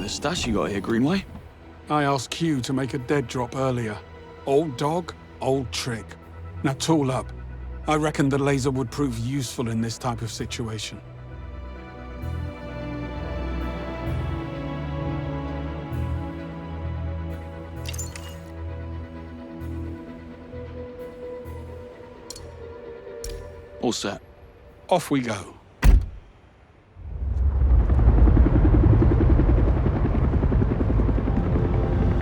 like the stash you got here, Greenway. I asked Q to make a dead drop earlier. Old dog, old trick. Now tool up. I reckon the laser would prove useful in this type of situation. All set. Off we go.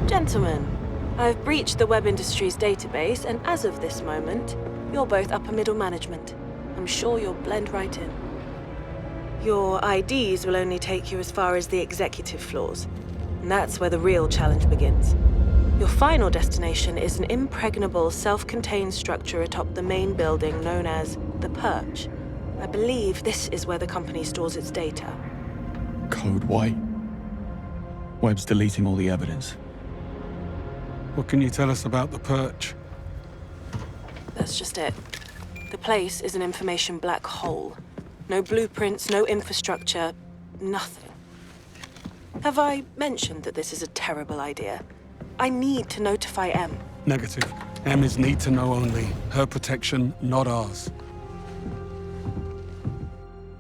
Gentlemen, I've breached the Webb Industries database, and as of this moment, you're both upper middle management. I'm sure you'll blend right in. Your IDs will only take you as far as the executive floors, and that's where the real challenge begins. Your final destination is an impregnable, self-contained structure atop the main building known as the Perch. I believe this is where the company stores its data. Code White. Webb's deleting all the evidence. What can you tell us about the Perch? That's just it. The place is an information black hole. No blueprints, no infrastructure, nothing. Have I mentioned that this is a terrible idea? I need to notify M. Negative. M is need to know only. Her protection, not ours.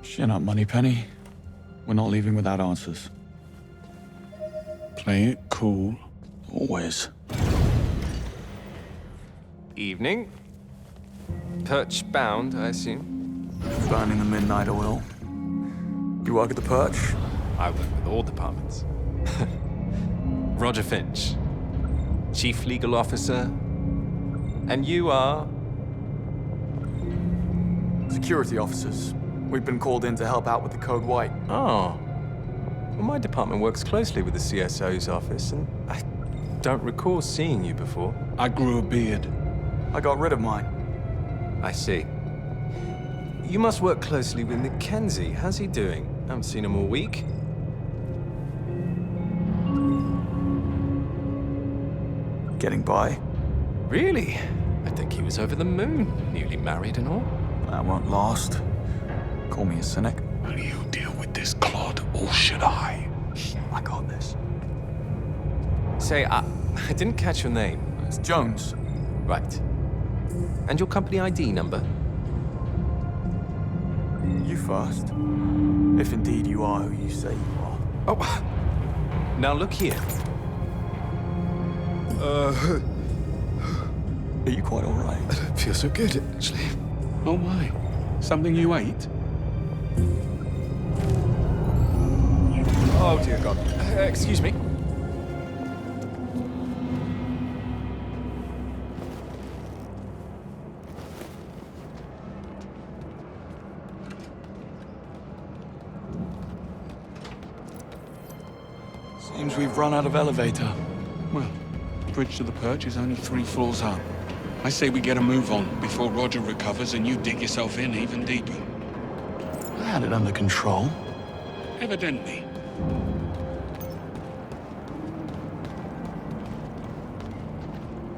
Chin up, Moneypenny. We're not leaving without answers. Play it cool. Always. Evening. Perch bound, I assume. Burning the midnight oil. You work at the Perch? I work with all departments. Roger Finch, Chief Legal Officer. And you are? Security officers. We've been called in to help out with the Code White. Oh. Well, my department works closely with the CSO's office, and I don't recall seeing you before. I grew a beard. I got rid of mine. I see. You must work closely with Mackenzie. How's he doing? I haven't seen him all week. Getting by. Really? I think he was over the moon, newly married and all. That won't last. Call me a cynic. Will you deal with this clod, or should I? I got this. Say, I didn't catch your name. It's Jones. Right. And your company ID number? You first. If indeed you are who you say you are. Oh, now look here. Are you quite all right? I don't feel so good, actually. Oh my. Something you ate? Oh, dear God. Excuse me. Seems we've run out of elevator. Well, the bridge to the Perch is only 3 floors up. I say we get a move on before Roger recovers and you dig yourself in even deeper. I had it under control. Evidently.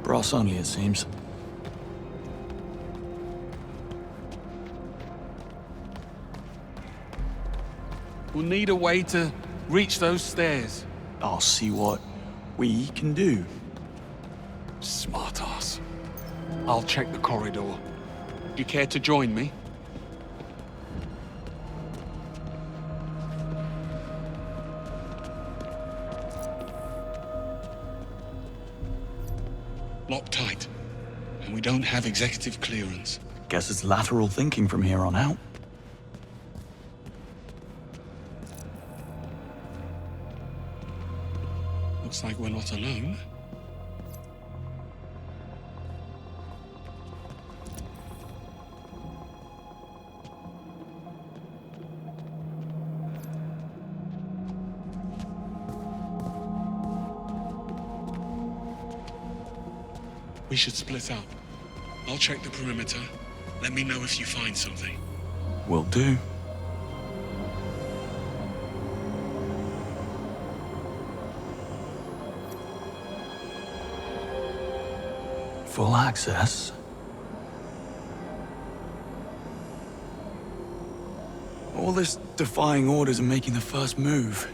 Brass only, it seems. We'll need a way to reach those stairs. I'll see what we can do. Smart ass. I'll check the corridor. You care to join me? Locked tight. And we don't have executive clearance. Guess it's lateral thinking from here on out. Looks like we're not alone. We should split up. I'll check the perimeter. Let me know if you find something. Will do. Full access. All this defying orders and making the first move.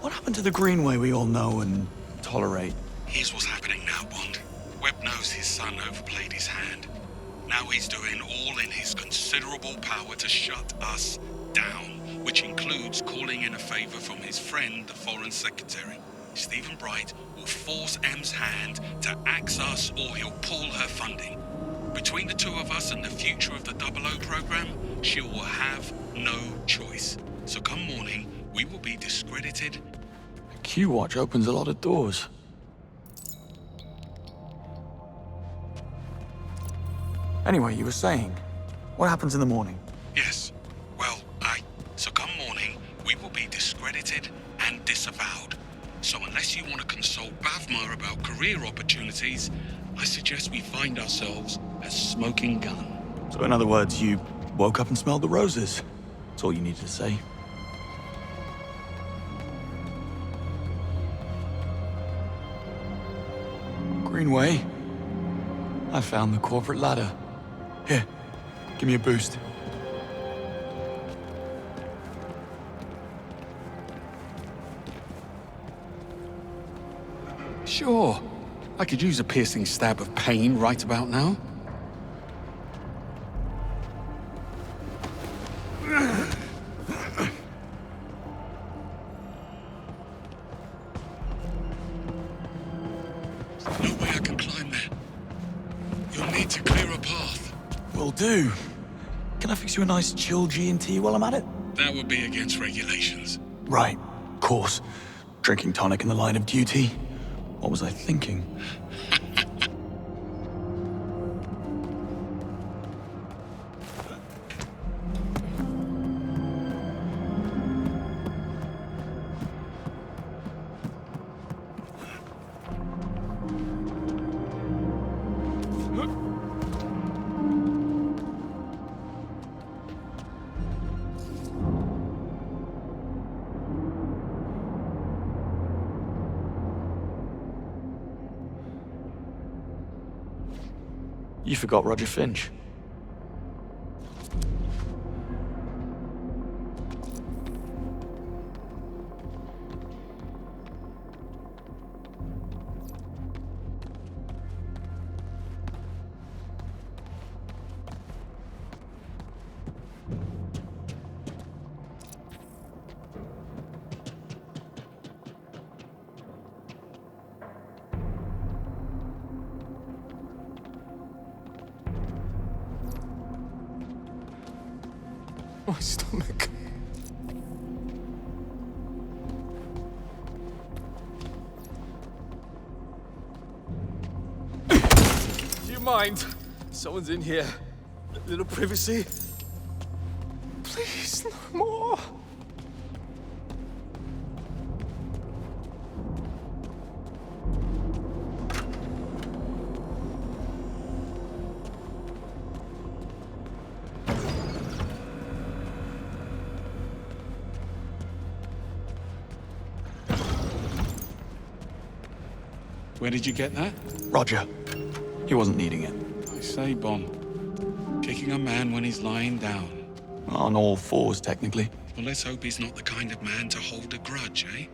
What happened to the Greenway we all know and tolerate? Here's what's happening now, Bond. Webb knows his son overplayed his hand. Now he's doing all in his considerable power to shut us down, which includes calling in a favor from his friend, the Foreign Secretary. Stephen Bright will force M's hand to axe us or he'll pull her funding. Between the two of us and the future of the 00 program, she will have no choice. So come morning, we will be discredited. Q-Watch opens a lot of doors. Anyway, you were saying, what happens in the morning? Yes. Well, So come morning, we will be discredited and disavowed. So unless you want to consult Bavmar about career opportunities, I suggest we find ourselves a smoking gun. So in other words, you woke up and smelled the roses. That's all you needed to say. Greenway, I found the corporate ladder. Here, give me a boost. Sure. I could use a piercing stab of pain right about now. There's no way I can climb there. You'll need to clear a path. Will do. Can I fix you a nice chill G&T while I'm at it? That would be against regulations. Right, of course. Drinking tonic in the line of duty. What was I thinking? You forgot Roger Finch. My stomach. Do you mind? Someone's in here. A little privacy. Please, no more. Where did you get that? Roger. He wasn't needing it. I say, Bond. Kicking a man when he's lying down. On all fours, technically. Well, let's hope he's not the kind of man to hold a grudge, eh?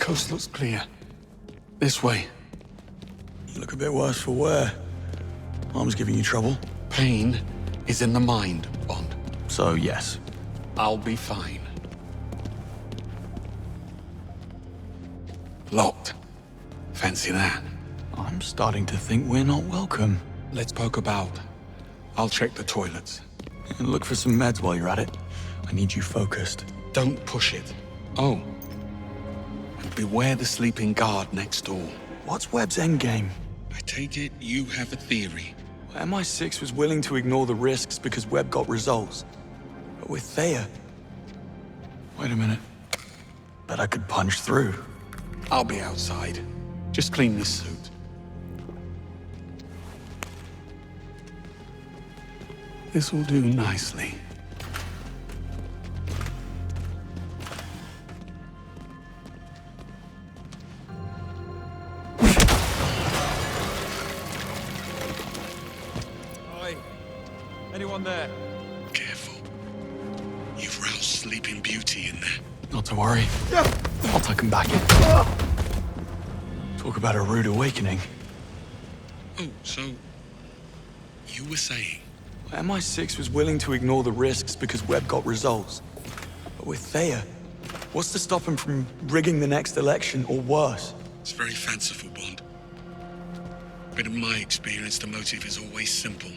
Coast looks clear. This way. You look a bit worse for wear. Arm's giving you trouble. Pain is in the mind, Bond. So, yes. I'll be fine. Locked. Fancy that. I'm starting to think we're not welcome. Let's poke about. I'll check the toilets. And look for some meds while you're at it. I need you focused. Don't push it. Oh. And beware the sleeping guard next door. What's Webb's endgame? I take it you have a theory. MI6 was willing to ignore the risks because Webb got results. But with Thea... Wait a minute. Bet I could punch through. I'll be outside. Just clean this suit. This'll do nicely. Oi! Anyone there? Careful. You've roused Sleeping Beauty in there. Not to worry. I'll tuck him back in. Talk about a rude awakening. Oh, so... you were saying? MI6 was willing to ignore the risks because Webb got results. But with Thea, what's to stop him from rigging the next election or worse? It's very fanciful, Bond. But in my experience, the motive is always simple.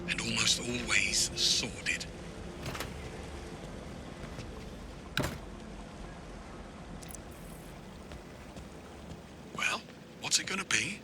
And almost always sordid. Well, what's it gonna be?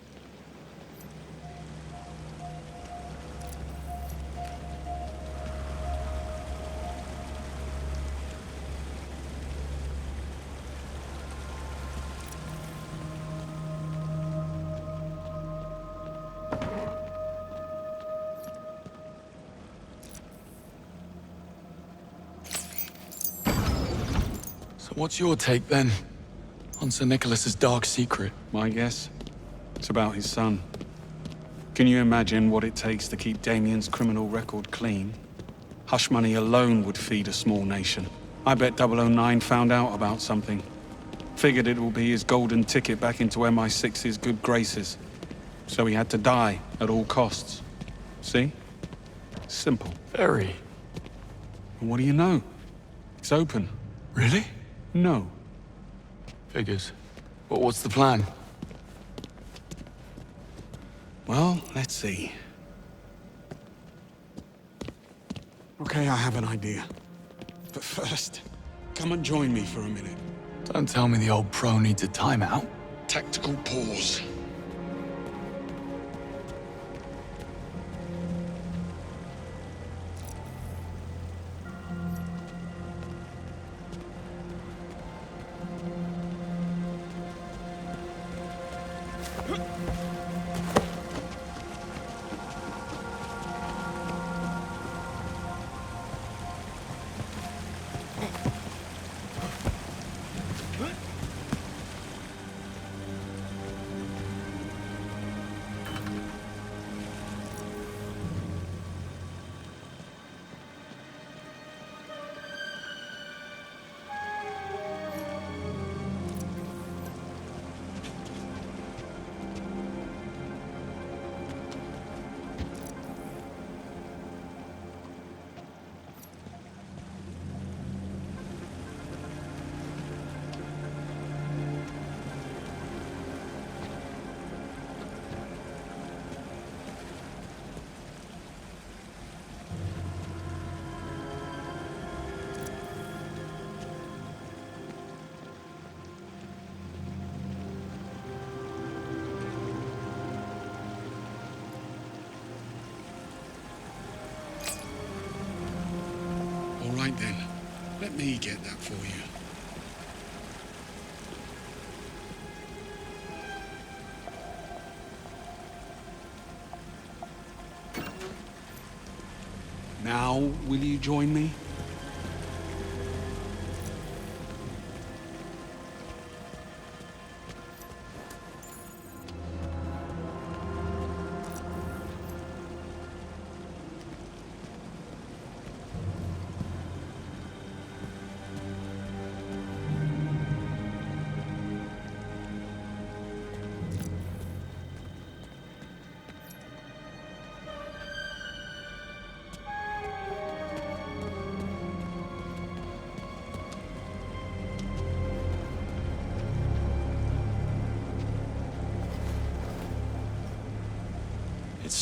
So what's your take then on Sir Nicholas's dark secret? My guess? It's about his son. Can you imagine what it takes to keep Damien's criminal record clean? Hush money alone would feed a small nation. I bet 009 found out about something. Figured it will be his golden ticket back into MI6's good graces. So he had to die at all costs. See? Simple. Very. And what do you know? It's open. Really? No. Figures. But what's the plan? Well, let's see. Okay, I have an idea. But first, come and join me for a minute. Don't tell me the old pro needs a timeout. Tactical pause. All right then. Let me get that for you. Now, will you join me?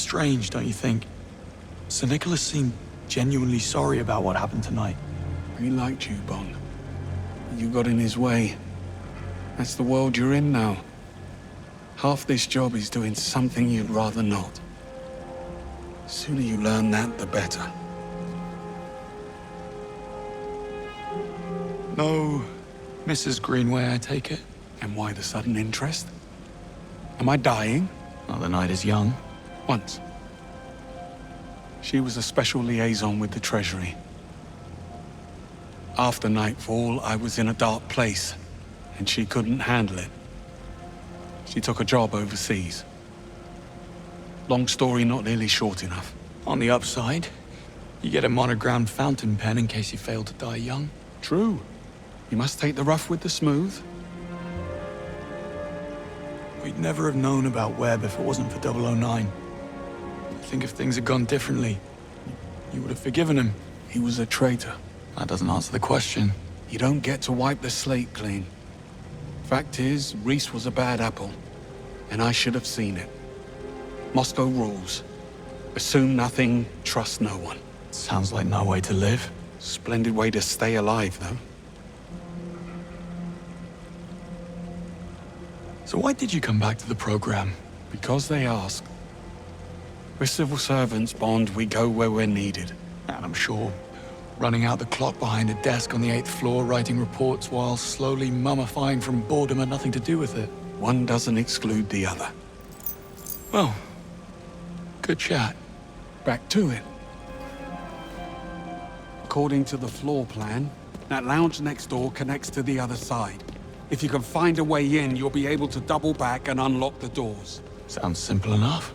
strange, don't you think? Sir Nicholas seemed genuinely sorry about what happened tonight. He liked you, Bond. You got in his way. That's the world you're in now. Half this job is doing something you'd rather not. The sooner you learn that, the better. No, Mrs. Greenway, I take it? And why the sudden interest? Am I dying? Well, the night is young. Once. She was a special liaison with the Treasury. After Knightfall, I was in a dark place, and she couldn't handle it. She took a job overseas. Long story, not nearly short enough. On the upside, you get a monogrammed fountain pen in case you fail to die young. True. You must take the rough with the smooth. We'd never have known about Webb if it wasn't for 009. I think if things had gone differently, you would have forgiven him. He was a traitor. That doesn't answer the question. You don't get to wipe the slate clean. Fact is, Reese was a bad apple, and I should have seen it. Moscow rules. Assume nothing, trust no one. Sounds like no way to live. Splendid way to stay alive, though. So why did you come back to the program? Because they asked. We're civil servants, Bond. We go where we're needed. And I'm sure running out the clock behind a desk on the 8th floor, writing reports while slowly mummifying from boredom had nothing to do with it. One doesn't exclude the other. Well, good chat. Back to it. According to the floor plan, that lounge next door connects to the other side. If you can find a way in, you'll be able to double back and unlock the doors. Sounds simple enough.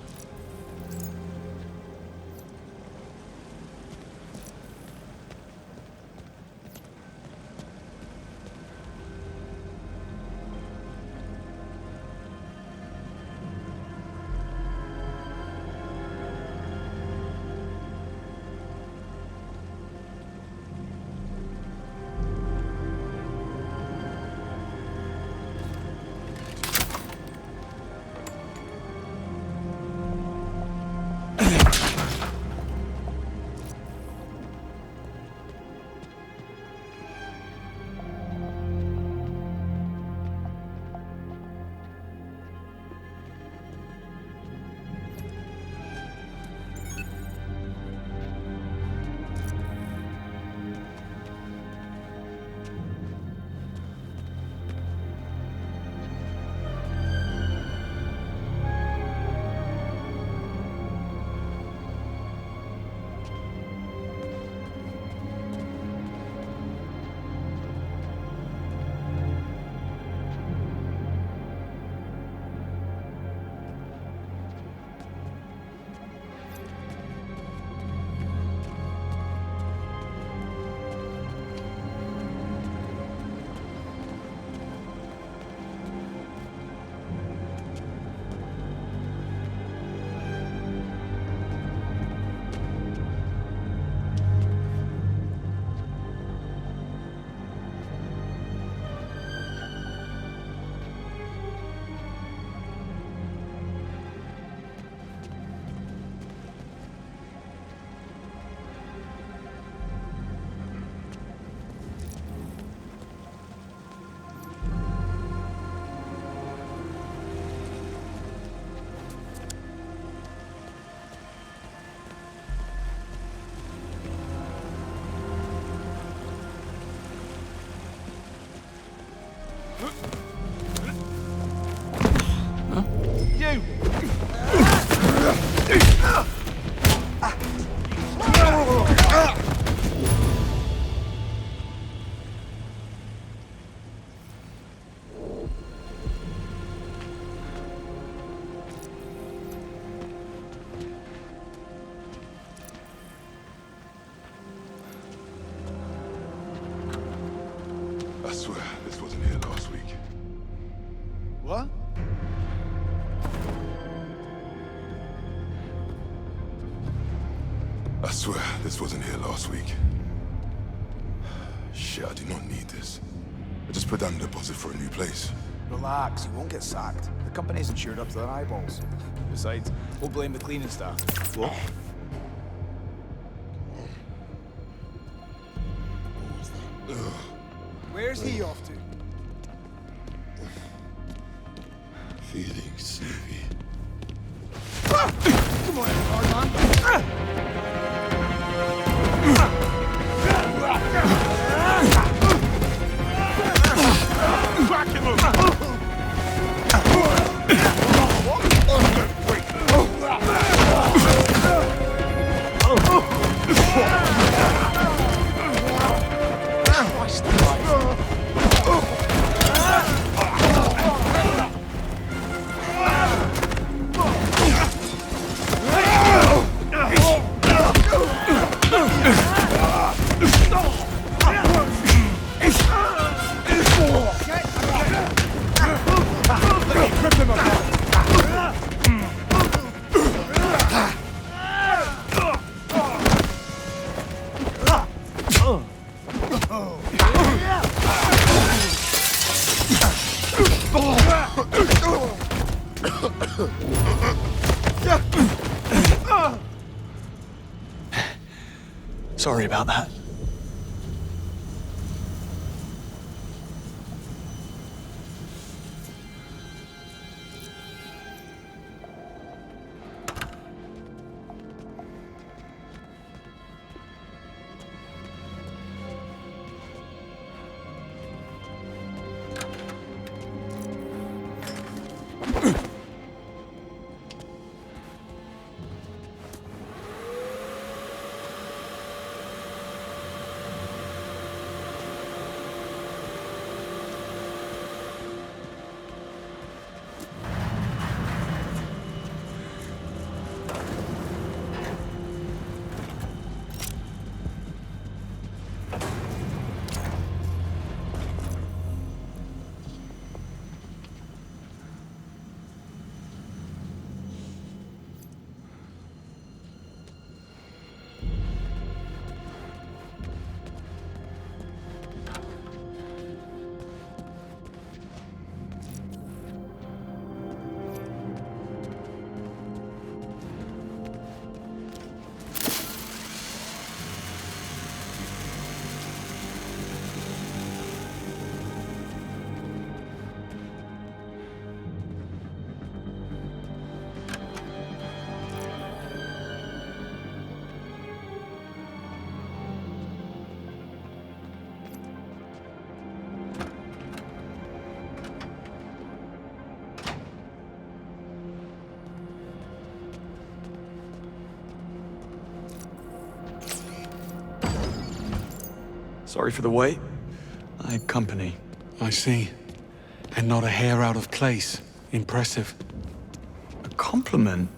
I swear, this wasn't here last week. What? I swear, this wasn't here last week. Shit, I did not need this. I just put down a deposit for a new place. Relax, you won't get sacked. The company's insured up to their eyeballs. Besides, we'll blame the cleaning staff. What? Where's he off to? Feeling sleepy. Come on, hard man. Back him up! Sorry about that. Sorry for the wait. I had company. I see. And not a hair out of place. Impressive. A compliment?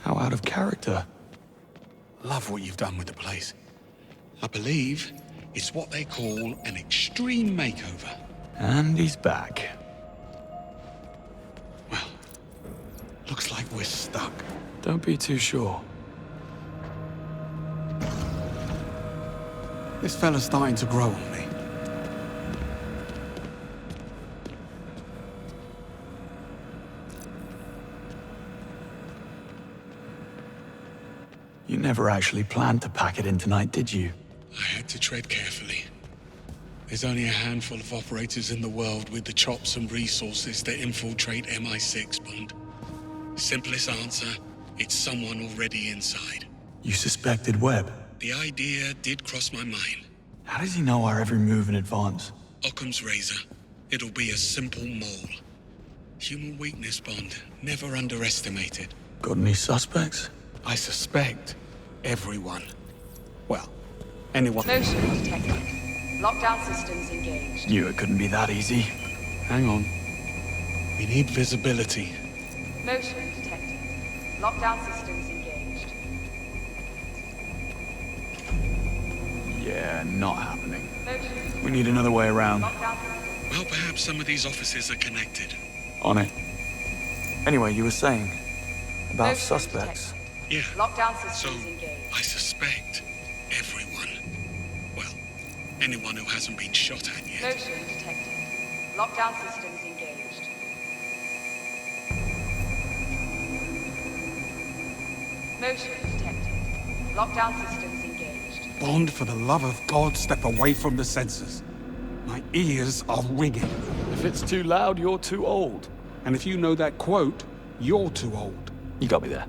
How out of character. Love what you've done with the place. I believe it's what they call an extreme makeover. And he's back. Well, looks like we're stuck. Don't be too sure. This fella's starting to grow on me. You never actually planned to pack it in tonight, did you? I had to tread carefully. There's only a handful of operators in the world with the chops and resources to infiltrate MI6, Bond. Simplest answer, it's someone already inside. You suspected Webb. The idea did cross my mind. How does he know our every move in advance? Occam's razor. It'll be a simple mole. Human weakness, Bond. Never underestimate it. Got any suspects? I suspect everyone. Well, anyone. Motion detected. Lockdown systems engaged. Knew it couldn't be that easy. Hang on. We need visibility. Motion detected. Lockdown systems engaged. Yeah, not happening. Motion. We need another way around. Lockdown systems. Well, perhaps some of these offices are connected. On it. Anyway, you were saying about Motion suspects. Yeah. Lockdown So, systems engaged. I suspect everyone. Well, anyone who hasn't been shot at yet. Motion detected. Lockdown systems engaged. Motion detected. Lockdown systems engaged. Bond, for the love of God, step away from the sensors. My ears are ringing. If it's too loud, you're too old. And if you know that quote, you're too old. You got me there.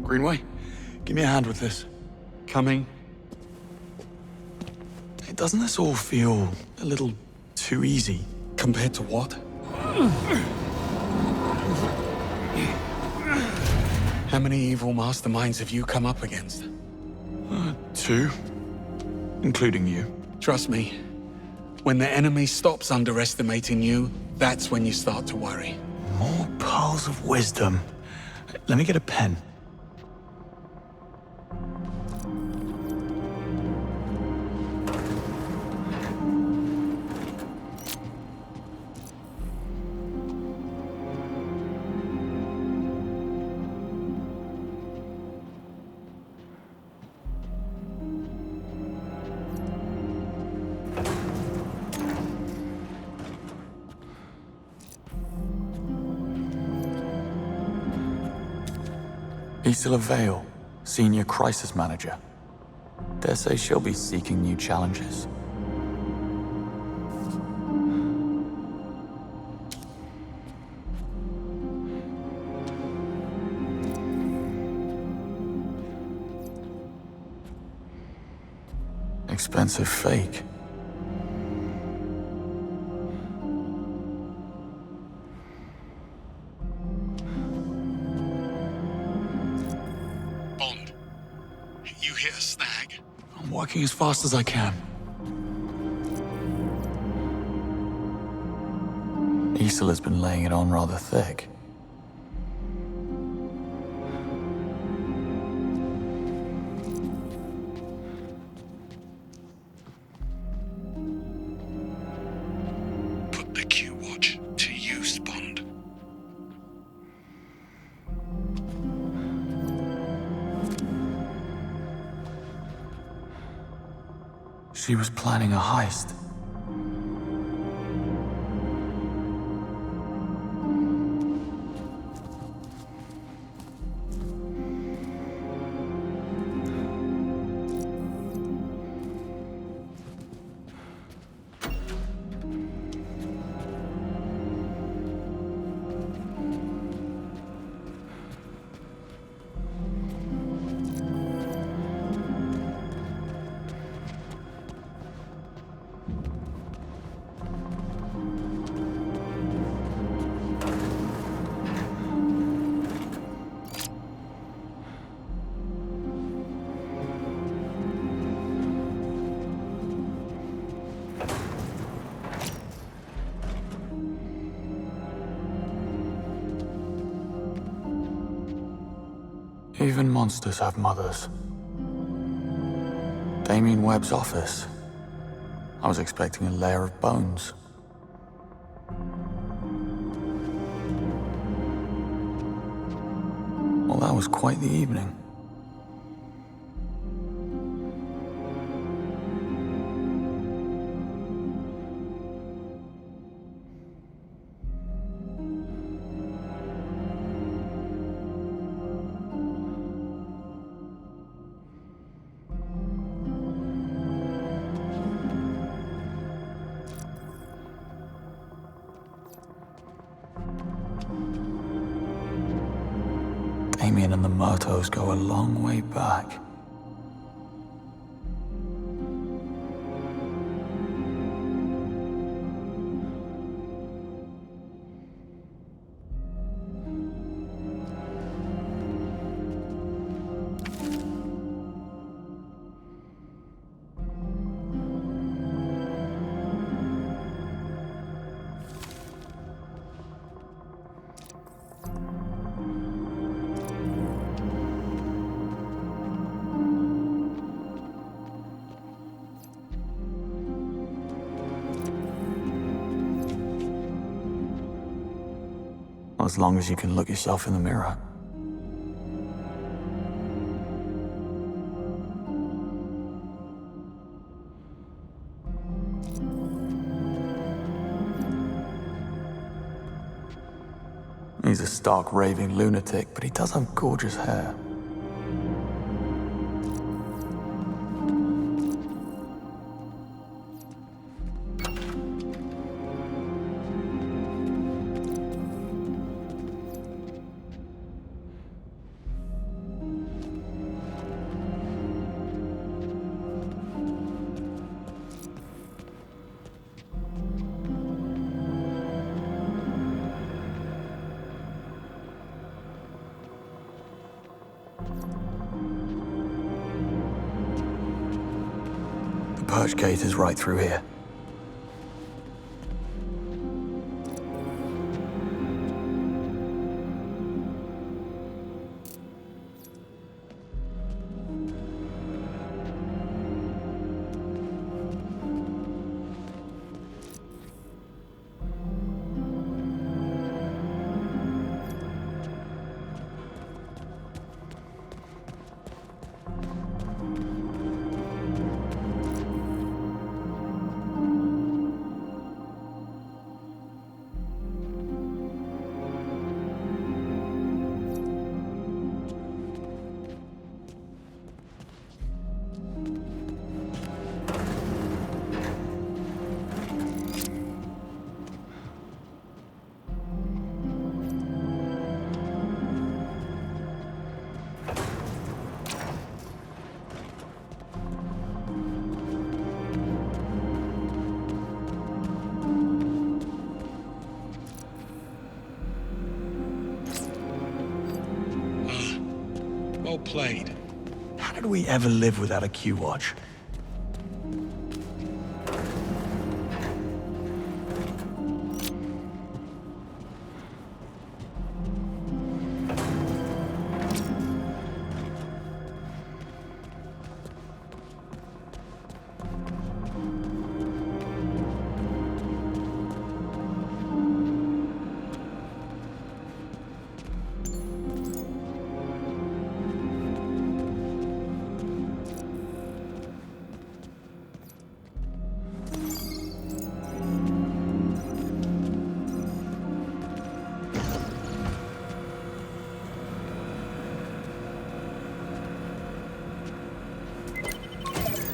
Greenway, give me a hand with this. Coming. Hey, doesn't this all feel a little too easy? Compared to what? How many evil masterminds have you come up against? 2, including you. Trust me, when the enemy stops underestimating you, that's when you start to worry. More pearls of wisdom. Let me get a pen. Isla Vale, Senior Crisis Manager. Dare say she'll be seeking new challenges. Expensive fake. Bond, you hit a snag? I'm working as fast as I can. Isola's been laying it on rather thick. Put the Q-Watch to use, Bond. She was planning a heist. Even monsters have mothers. Damien Webb's office. I was expecting a layer of bones. Well, that was quite the evening. Damien and the Murtos go a long way back. as long as you can look yourself in the mirror. He's a stark raving lunatic, but he does have gorgeous hair. The Perch gate is right through here. Well played. How did we ever live without a Q-watch?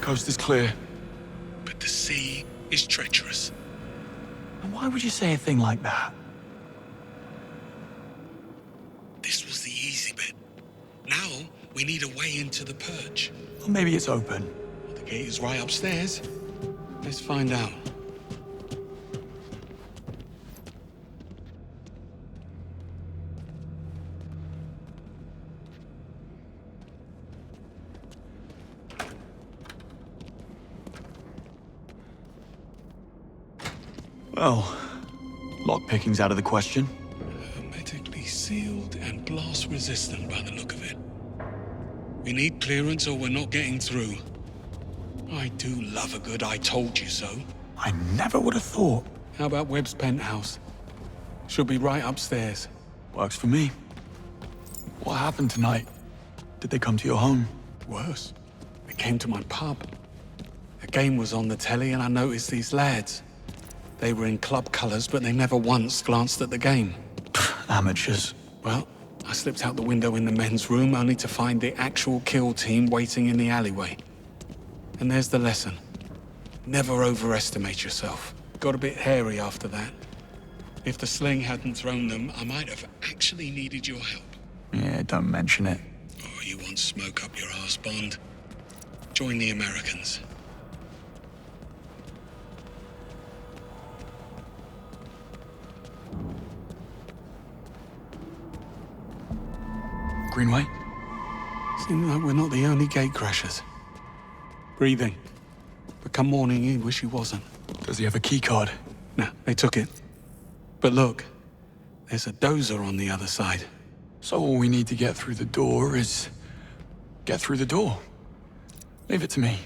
Coast is clear. But the sea is treacherous. And why would you say a thing like that? This was the easy bit. Now we need a way into the Perch. Or maybe it's open. The gate is right upstairs. Let's find out. Well, lockpicking's out of the question. Hermetically sealed and blast resistant by the look of it. We need clearance or we're not getting through. I do love a good I told you so. I never would have thought. How about Webb's penthouse? Should be right upstairs. Works for me. What happened tonight? Did they come to your home? Worse, they came to my pub. A game was on the telly and I noticed these lads. They were in club colours, but they never once glanced at the game. Amateurs. Well, I slipped out the window in the men's room only to find the actual kill team waiting in the alleyway. And there's the lesson. Never overestimate yourself. Got a bit hairy after that. If the sling hadn't thrown them, I might have actually needed your help. Yeah, don't mention it. Oh, you want smoke up your arse, Bond? Join the Americans. Greenway? seems like we're not the only gatecrashers. Breathing. But come morning, he'd wish he wasn't. Does he have a keycard? No, they took it. But look, there's a dozer on the other side. So all we need to get through the door is... get through the door. Leave it to me.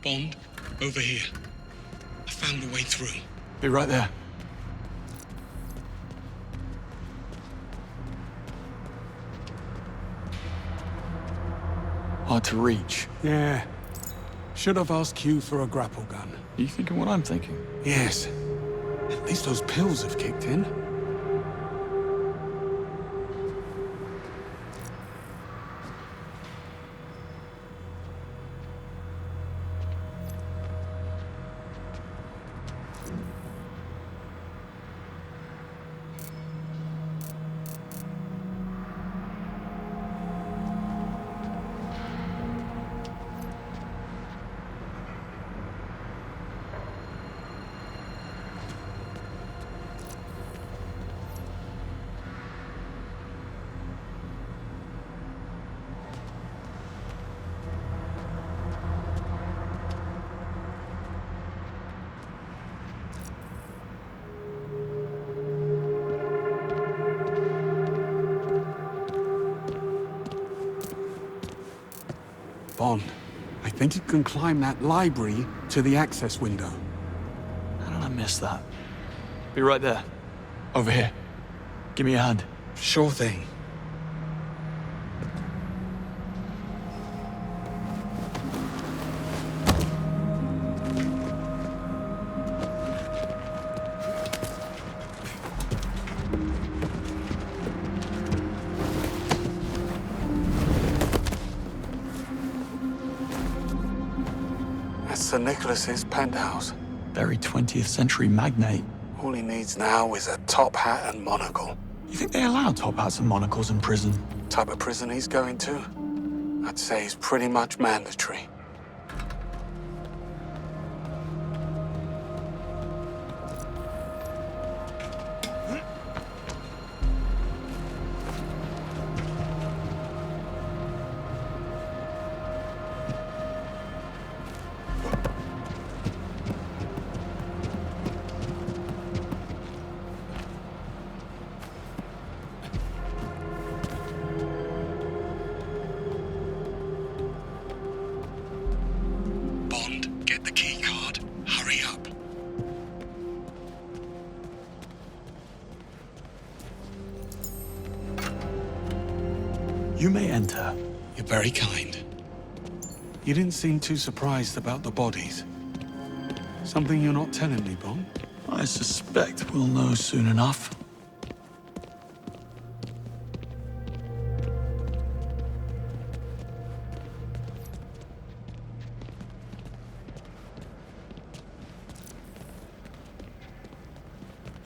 Bond, over here. I found a way through. Be right there. Hard to reach. Yeah. Should have asked Q for a grapple gun. Are you thinking what I'm thinking? Yes. At least those pills have kicked in. Bond, I think you can climb that library to the access window. How did I miss that? Be right there. Over here. Give me a hand. Sure thing. That's Sir Nicholas's penthouse. Very 20th century magnate. All he needs now is a top hat and monocle. You think they allow top hats and monocles in prison? Type of prison he's going to? I'd say he's pretty much mandatory. Bond, get the key card. Hurry up. You may enter. You're very kind. You didn't seem too surprised about the bodies. Something you're not telling me, Bond? I suspect we'll know soon enough.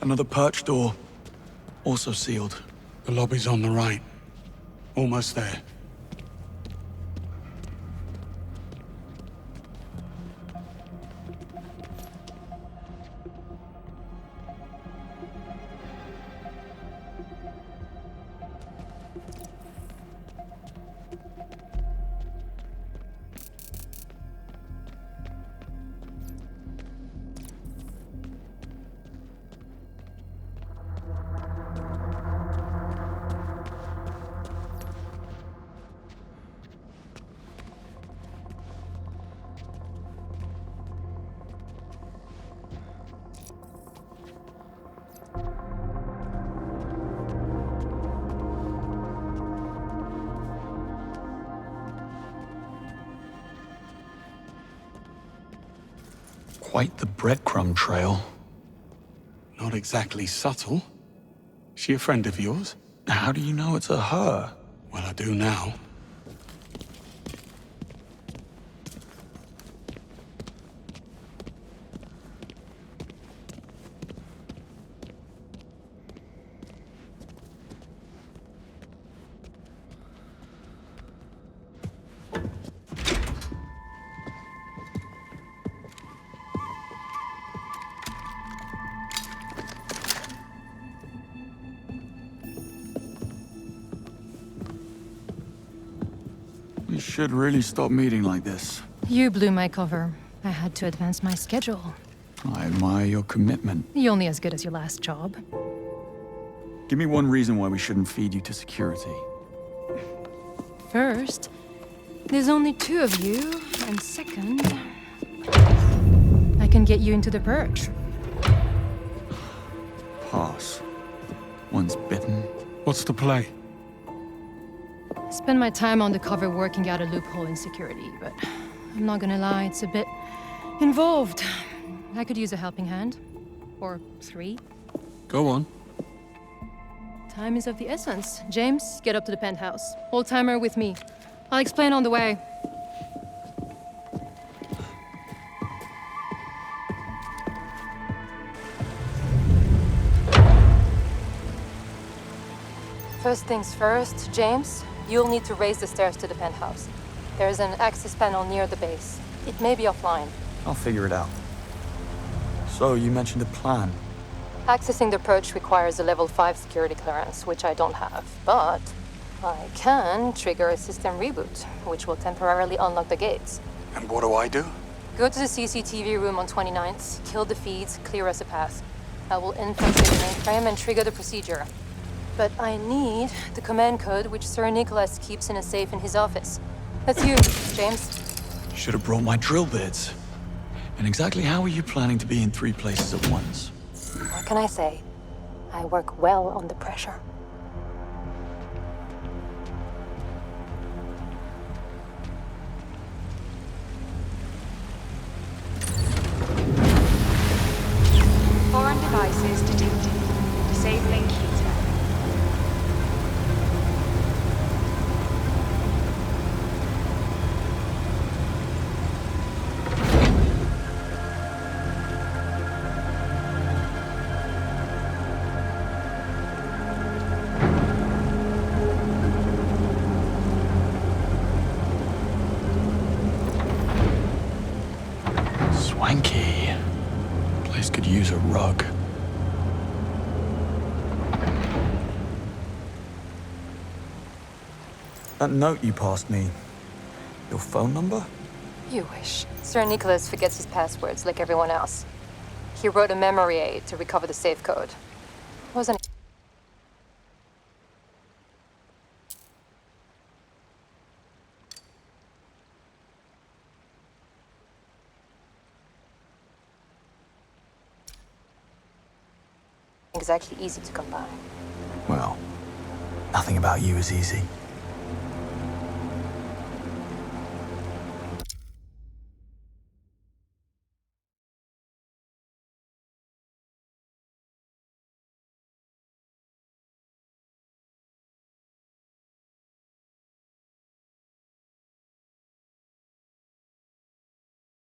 Another Perch door, also sealed. The lobby's on the right. Almost there. Quite the breadcrumb trail. Not exactly subtle. She a friend of yours? How do you know it's a her? Well, I do now. We should really stop meeting like this. You blew my cover. I had to advance my schedule. I admire your commitment. You're only as good as your last job. Give me one reason why we shouldn't feed you to security. First, there's only two of you, and second, I can get you into the Perch. Pass. Once bitten. What's the play? Spend my time on the cover working out a loophole in security, but I'm not gonna lie, it's a bit involved. I could use a helping hand. Or 3. Go on. Time is of the essence. James, get up to the penthouse. Old-timer with me. I'll explain on the way. First things first, James, you'll need to raise the stairs to the penthouse. There's an access panel near the base. It may be offline. I'll figure it out. So, you mentioned a plan. Accessing the Perch requires a level 5 security clearance, which I don't have. But I can trigger a system reboot, which will temporarily unlock the gates. And what do I do? Go to the CCTV room on 29th, kill the feeds, clear us a path. I will infiltrate the mainframe and trigger the procedure. But I need the command code which Sir Nicholas keeps in a safe in his office. That's you, James. Should have brought my drill bits. And exactly how are you planning to be in 3 places at once? What can I say? I work well under pressure. Foreign devices detected. Disabling heater. Swanky. Place could use a rug. That note you passed me. Your phone number? You wish. Sir Nicholas forgets his passwords like everyone else. He wrote a memory aid to recover the safe code. Wasn't exactly easy to come by. Well, nothing about you is easy.